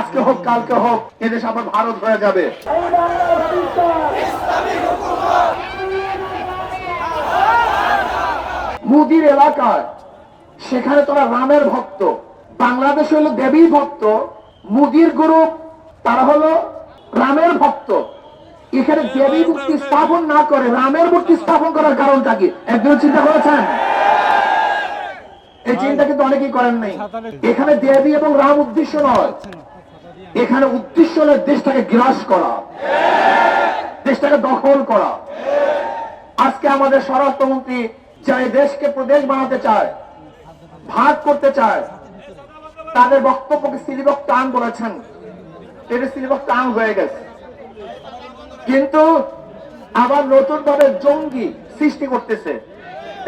আজকে হোক কালকে হোক এদেশ আবার ভারত হয়ে যাবে। মোদির এলাকায় সেখানে তোরা রামের ভক্ত, বাংলাদেশ হলো দেবীর ভক্ত, মোদির গ্রুপ তারা হলো রামের ভক্ত। এখানে দেবী মূর্তি স্থাপন না করে রামের মূর্তি স্থাপন করার কারণটা কি একজন চিন্তা করেছেন? এই চিন্তা কিন্তু অনেকেই করেন নাই। এখানে দেবী এবং রাম উদ্দেশ্য নয়, এখানে উদ্দেশ্য হলো দেশটাকে গ্রাস করা, দেশটাকে দখল করা। আজকে আমাদের স্বরাষ্ট্রমন্ত্রী যারা এই দেশকে প্রদেশ বানাতে চায়, ভাগ করতে চায়, তাদের বক্তব্যকে সিলিবক টান বলেছেন, এটা সিলিবক টান হয়ে গেছে। কিন্তু আবার নতুন ভাবে জঙ্গি সৃষ্টি করতেছে।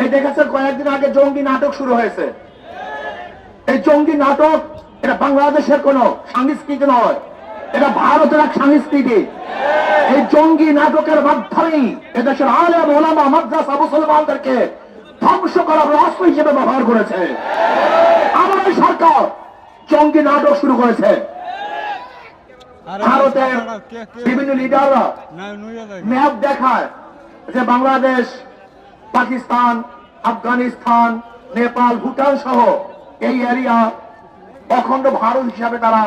এই দেখেছেন কয়েকদিন আগে জঙ্গি নাটক শুরু হয়েছে। এই জঙ্গি নাটক এটা বাংলাদেশের কোন সংস্কৃতি নয়, এটা ভারতের এক সংস্কৃতি। এই জঙ্গি নাটকের মাধ্যমেই এদেশের আলেম ওলামা মাদ্রাসা মুসলমানদেরকে ধ্বংস করার অস্ত্র হিসেবে ব্যবহার করেছে। আমাদের সরকার জঙ্গি নাটক শুরু করেছে। ভারতের বিভিন্ন লিডাররা ম্যাপ দেখায় যে বাংলাদেশ, পাকিস্তান, আফগানিস্তান, নেপাল, ভুটান সহ এই এরিয়া অখণ্ড ভারত হিসাবে তারা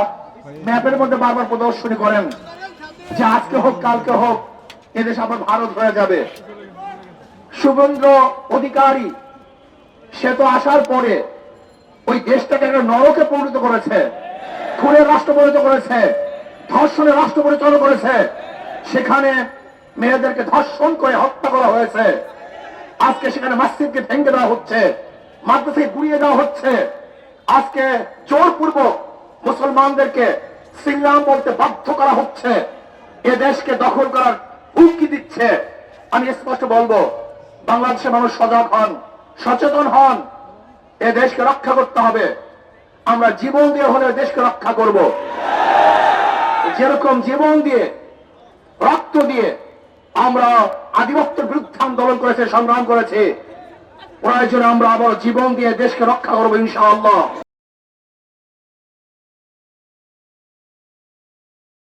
ম্যাপের মধ্যে বারবার প্রদর্শনী করেন যে আজকে হোক কালকে হোক এদেশ আবার ভারত হয়ে যাবে। শুভেন্দু অধিকারী সে তো আসার পরে ওই দেশটাকে একটা নরকে পরিণত করেছে, খুনের রাষ্ট্র পরিণত করেছে, ধর্ষণের রাষ্ট্র পরিচালনা করেছে। সেখানে মেয়েদেরকে ধর্ষণ করে হত্যা করা হয়েছে। আজকে সেখানে মসজিদকে ভেঙে দেওয়া হচ্ছে, মাদ্রাসাকে গুড়িয়ে দেওয়া হচ্ছে। আজকে জোরপূর্বক মুসলমানদেরকে ইসলাম বলতে বাধ্য করা হচ্ছে, এ দেশকে দখল করার হুমকি দিচ্ছে। আমি স্পষ্ট বলবো, বাংলাদেশের মানুষ সজাগ হন, সচেতন হন, এ দেশকে রক্ষা করতে হবে। আমরা জীবন দিয়ে হলে দেশকে রক্ষা করব। যেরকম জীবন দিয়ে, রক্ত দিয়ে আমরা আধিপত্যের বিরুদ্ধে আন্দোলন করেছে, সংগ্রাম করেছে, প্রয়োজনে আমরা আবার জীবন দিয়ে দেশকে রক্ষা করবো ইনশাআল্লাহ।